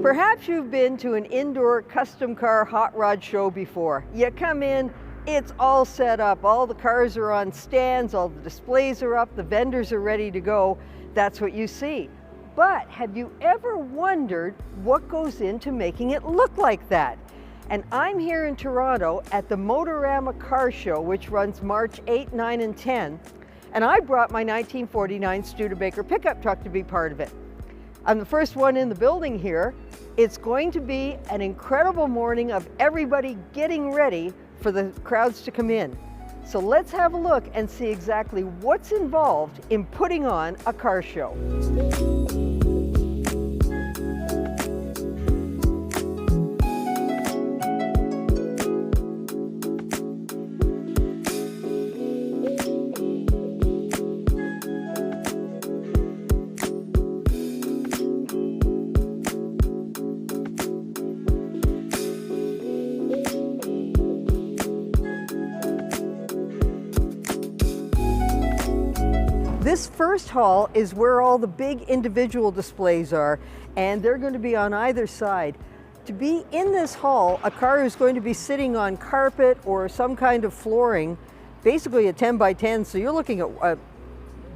Perhaps you've been to an indoor custom car hot rod show before. You come in, it's all set up. All the cars are on stands, all the displays are up, the vendors are ready to go. That's what you see. But have you ever wondered what goes into making it look like that? And I'm here in Toronto at the Motorama car show, which runs March 8, 9, and 10. And I brought my 1949 Studebaker pickup truck to be part of it. I'm the first one in the building here. It's going to be an incredible morning of everybody getting ready for the crowds to come in. So let's have a look and see exactly what's involved in putting on a car show. This first hall is where all the big individual displays are, and they're going to be on either side. To be in this hall, a car is going to be sitting on carpet or some kind of flooring, basically a 10 by 10, so you're looking at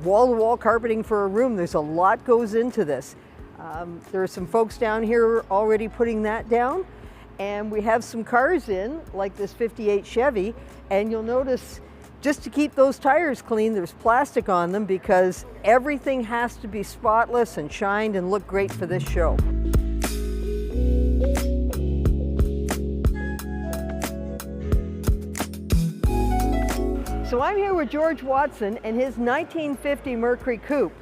wall-to-wall carpeting for a room. There's a lot goes into this. There are some folks down here already putting that down, and we have some cars in, like this 58 Chevy, and you'll notice just to keep those tires clean, there's plastic on them because everything has to be spotless and shined and look great for this show. So I'm here with George Watson and his 1950 Mercury Coupe.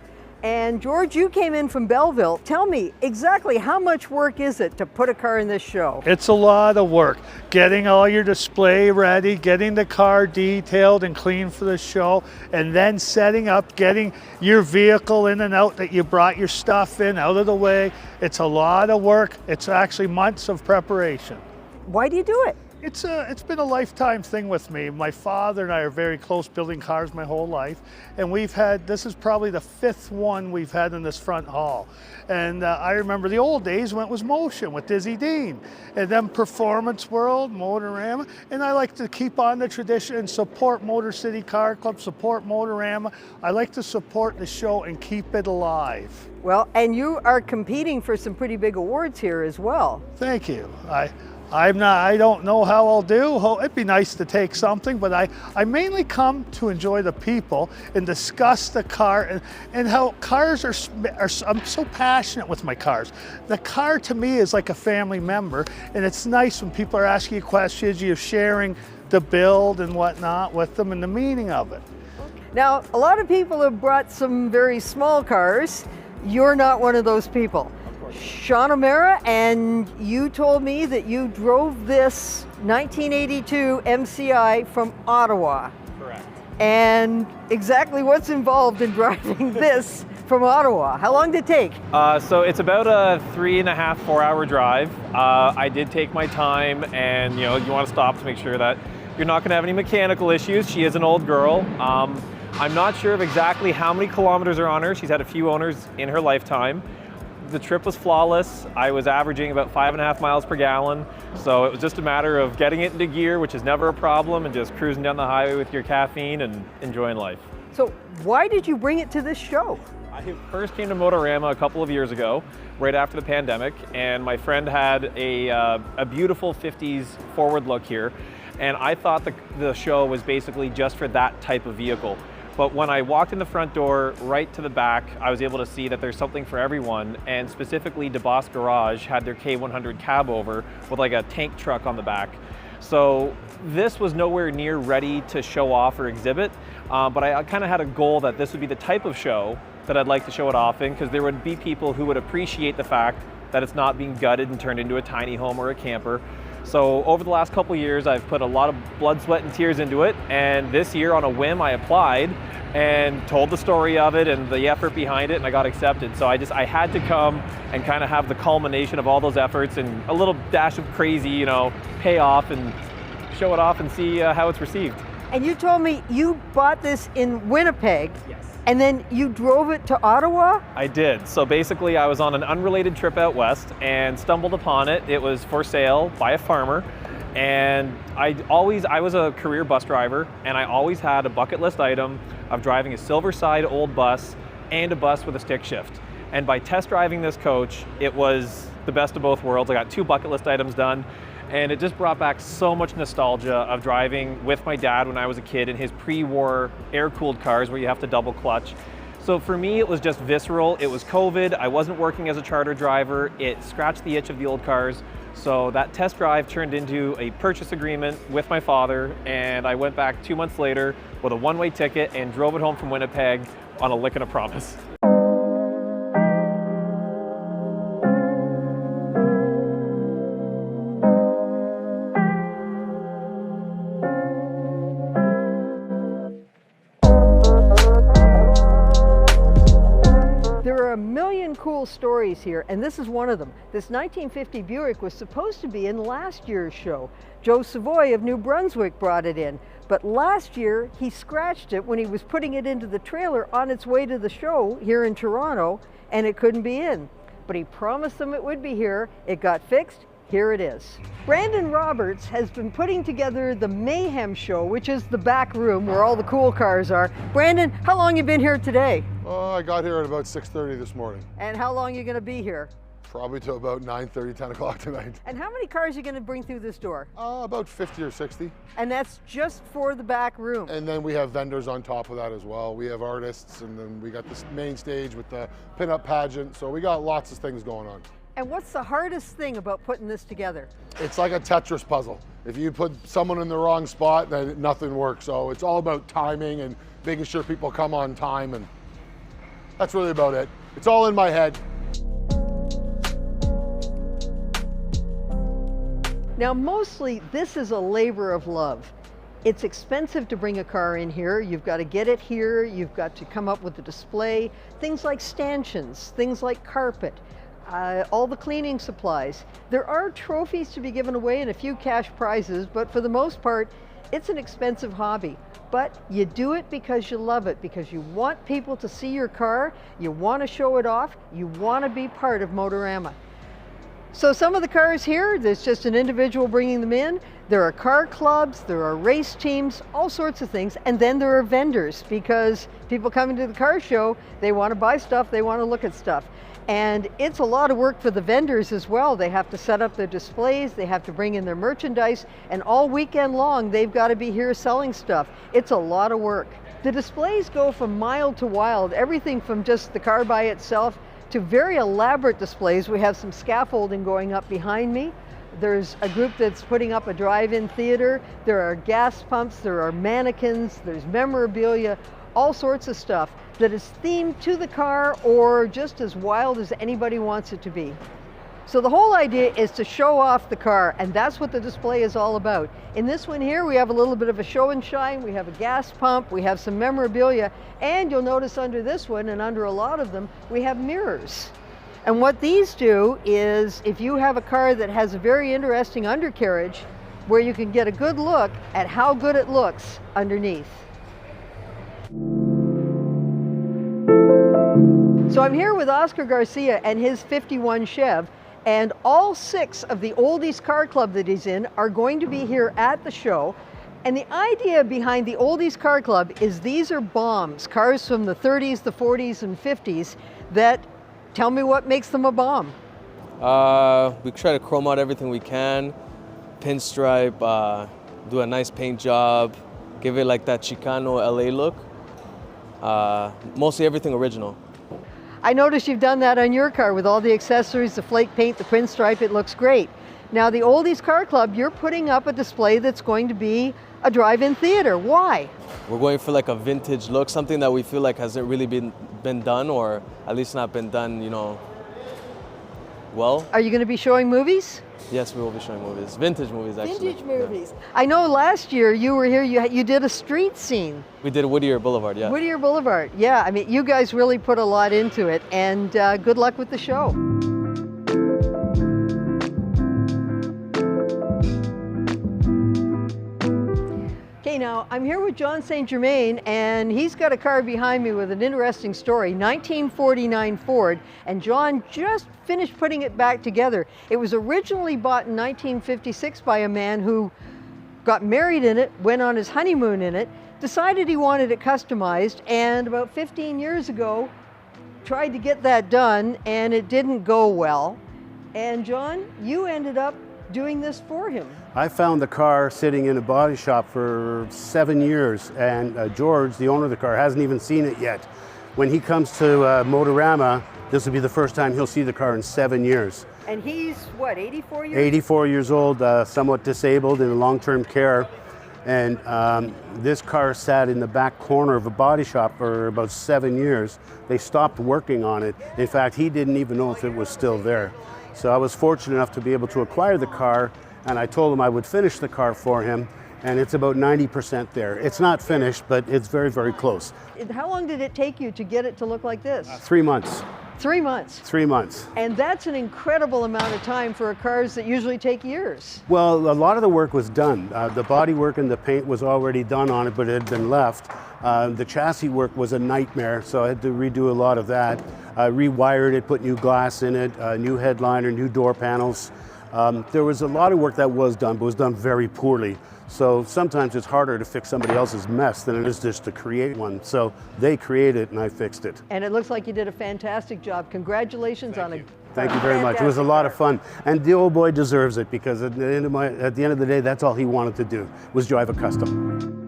And George, you came in from Belleville. Tell me exactly how much work is it to put a car in this show? It's a lot of work. Getting all your display ready, getting the car detailed and clean for the show, and then setting up, getting your vehicle in and out that you brought your stuff in, out of the way. It's a lot of work. It's actually months of preparation. Why do you do it? It's been a lifetime thing with me. My father and I are very close, building cars my whole life, and this is probably the fifth one we've had in this front hall. And I remember the old days when it was Motion with Dizzy Dean, and then Performance World, Motorama, and I like to keep on the tradition and support Motor City Car Club, support Motorama. I like to support the show and keep it alive. Well, and you are competing for some pretty big awards here as well. Thank you. I don't know how I'll do. It'd be nice to take something, but I mainly come to enjoy the people and discuss the car and how cars are. I'm so passionate with my cars. The car to me is like a family member, and it's nice when people are asking you questions, you're sharing the build and whatnot with them and the meaning of it. Now, a lot of people have brought some very small cars. You're not one of those people. Sean O'Mara, and you told me that you drove this 1982 MCI from Ottawa. Correct. And exactly what's involved in driving this from Ottawa? How long did it take? So it's about a 3.5, 4 hour drive. I did take my time, and you want to stop to make sure that you're not going to have any mechanical issues. She is an old girl. I'm not sure of exactly how many kilometers are on her. She's had a few owners in her lifetime. The trip was flawless. I was averaging about 5.5 miles per gallon. So it was just a matter of getting it into gear, which is never a problem, and just cruising down the highway with your caffeine and enjoying life. So why did you bring it to this show? I first came to Motorama a couple of years ago, right after the pandemic, and my friend had a beautiful 50s forward look here, and I thought the show was basically just for that type of vehicle. But when I walked in the front door right to the back, I was able to see that there's something for everyone, and specifically DeBoss Garage had their K100 cab over with like a tank truck on the back. So this was nowhere near ready to show off or exhibit, but I kind of had a goal that this would be the type of show that I'd like to show it off in, because there would be people who would appreciate the fact that it's not being gutted and turned into a tiny home or a camper. So over the last couple of years, I've put a lot of blood, sweat, and tears into it. And this year, on a whim, I applied and told the story of it and the effort behind it, and I got accepted. So I had to come and kind of have the culmination of all those efforts and a little dash of crazy, pay off and show it off and see how it's received. And you told me you bought this in Winnipeg. Yes. And then you drove it to Ottawa? I did. So basically I was on an unrelated trip out west and stumbled upon it. It was for sale by a farmer. And I was a career bus driver, and I always had a bucket list item of driving a silver side old bus and a bus with a stick shift. And by test driving this coach, it was the best of both worlds. I got 2 bucket list items done, and it just brought back so much nostalgia of driving with my dad when I was a kid in his pre-war air-cooled cars where you have to double clutch. So for me, it was just visceral. It was COVID. I wasn't working as a charter driver. It scratched the itch of the old cars. So that test drive turned into a purchase agreement with my father, and I went back 2 months later with a one-way ticket and drove it home from Winnipeg on a lick and a promise. There are a million cool stories here, and this is one of them. This 1950 Buick was supposed to be in last year's show. Joe Savoy of New Brunswick brought it in, but last year he scratched it when he was putting it into the trailer on its way to the show here in Toronto, and it couldn't be in. But he promised them it would be here. It got fixed. Here it is. Brandon Roberts has been putting together the Mayhem Show, which is the back room where all the cool cars are. Brandon, how long you been here today? I got here at about 6:30 this morning. And how long are you going to be here? Probably till about 9:30, 10 o'clock tonight. And how many cars are you going to bring through this door? About 50 or 60. And that's just for the back room. And then we have vendors on top of that as well. We have artists, and then we got this main stage with the pinup pageant. So we got lots of things going on. And what's the hardest thing about putting this together? It's like a Tetris puzzle. If you put someone in the wrong spot, then nothing works. So it's all about timing and making sure people come on time, and that's really about it. It's all in my head. Now, mostly this is a labor of love. It's expensive to bring a car in here. You've got to get it here. You've got to come up with the display, things like stanchions, things like carpet. All the cleaning supplies. There are trophies to be given away and a few cash prizes, but for the most part, it's an expensive hobby. But you do it because you love it, because you want people to see your car, you want to show it off, you want to be part of Motorama. So some of the cars here, there's just an individual bringing them in. There are car clubs, there are race teams, all sorts of things. And then there are vendors, because people coming to the car show, they want to buy stuff, they want to look at stuff. And it's a lot of work for the vendors as well. They have to set up their displays, they have to bring in their merchandise, and all weekend long they've got to be here selling stuff. It's a lot of work. The displays go from mild to wild, everything from just the car by itself to very elaborate displays. We have some scaffolding going up behind me. There's a group that's putting up a drive-in theater. There are gas pumps, there are mannequins, there's memorabilia, all sorts of stuff that is themed to the car or just as wild as anybody wants it to be. So the whole idea is to show off the car, and that's what the display is all about. In this one here, we have a little bit of a show and shine. We have a gas pump, we have some memorabilia, and you'll notice under this one and under a lot of them, we have mirrors. And what these do is, if you have a car that has a very interesting undercarriage, where you can get a good look at how good it looks underneath. So I'm here with Oscar Garcia and his 51 Chev, and all 6 of the Oldies Car Club that he's in are going to be here at the show. And the idea behind the Oldies Car Club is these are bombs, cars from the 30s, the 40s, and 50s that, tell me what makes them a bomb. We try to chrome out everything we can, pinstripe, do a nice paint job, give it like that Chicano LA look. Mostly everything original. I noticed you've done that on your car with all the accessories, the flake paint, the pinstripe, it looks great. Now the Oldies Car Club, you're putting up a display that's going to be a drive-in theater. Why? We're going for like a vintage look, something that we feel like hasn't really been done, or at least not been done, you know, well. Are you going to be showing movies? Yes, we will be showing movies. Vintage movies, actually. Vintage movies. Yeah. I know last year you were here, you did a street scene. We did Whittier Boulevard, yeah. Whittier Boulevard, yeah. I mean, you guys really put a lot into it, and good luck with the show. Okay, now I'm here with John St. Germain, and he's got a car behind me with an interesting story, 1949 Ford, and John just finished putting it back together. It was originally bought in 1956 by a man who got married in it, went on his honeymoon in it, decided he wanted it customized, and about 15 years ago tried to get that done, and it didn't go well. And John, you ended up doing this for him. I found the car sitting in a body shop for 7 years, and George, the owner of the car, hasn't even seen it yet. When he comes to Motorama, this will be the first time he'll see the car in 7 years. And he's, what, 84 years? 84 years old, somewhat disabled in long-term care. And this car sat in the back corner of a body shop for about 7 years. They stopped working on it. In fact, he didn't even know if it was still there. So I was fortunate enough to be able to acquire the car, and I told him I would finish the car for him, and it's about 90% there. It's not finished, but it's very, very close. How long did it take you to get it to look like this? 3 months. 3 months. 3 months. And that's an incredible amount of time for cars that usually take years. Well, a lot of the work was done. The body work and the paint was already done on it, but it had been left. The chassis work was a nightmare, so I had to redo a lot of that. Rewired it, put new glass in it, new headliner, new door panels. There was a lot of work that was done, but was done very poorly. So sometimes it's harder to fix somebody else's mess than it is just to create one. So they created it and I fixed it. And it looks like you did a fantastic job. Congratulations on it. Thank you very much. It was a lot of fun. And the old boy deserves it, because at the end of the day, that's all he wanted to do, was drive a custom.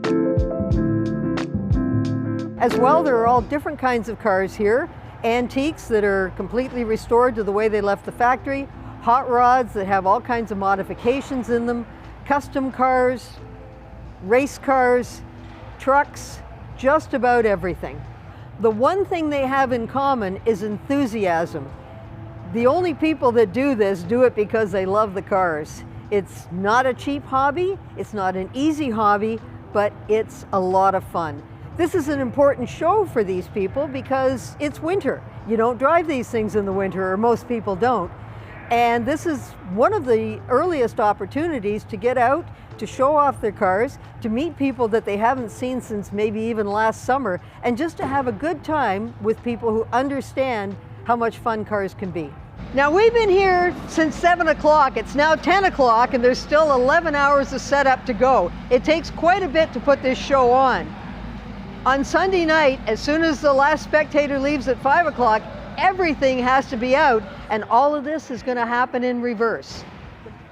As well, there are all different kinds of cars here. Antiques that are completely restored to the way they left the factory. Hot rods that have all kinds of modifications in them. Custom cars, race cars, trucks, just about everything. The one thing they have in common is enthusiasm. The only people that do this do it because they love the cars. It's not a cheap hobby, it's not an easy hobby, but it's a lot of fun. This is an important show for these people because it's winter. You don't drive these things in the winter, or most people don't. And this is one of the earliest opportunities to get out, to show off their cars, to meet people that they haven't seen since maybe even last summer, and just to have a good time with people who understand how much fun cars can be. Now, we've been here since 7 o'clock. It's now 10 o'clock, and there's still 11 hours of setup to go. It takes quite a bit to put this show on. On Sunday night, as soon as the last spectator leaves at 5 o'clock, everything has to be out, and all of this is going to happen in reverse.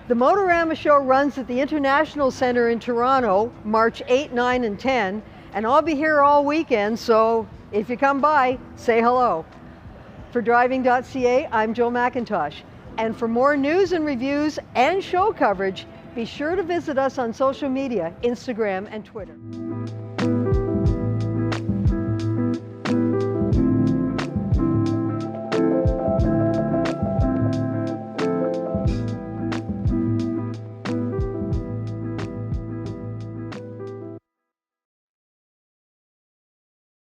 The Motorama show runs at the International Centre in Toronto, March 8, 9, and 10, and I'll be here all weekend, so if you come by, say hello. For Driving.ca, I'm Jil McIntosh, and for more news and reviews and show coverage, be sure to visit us on social media, Instagram and Twitter.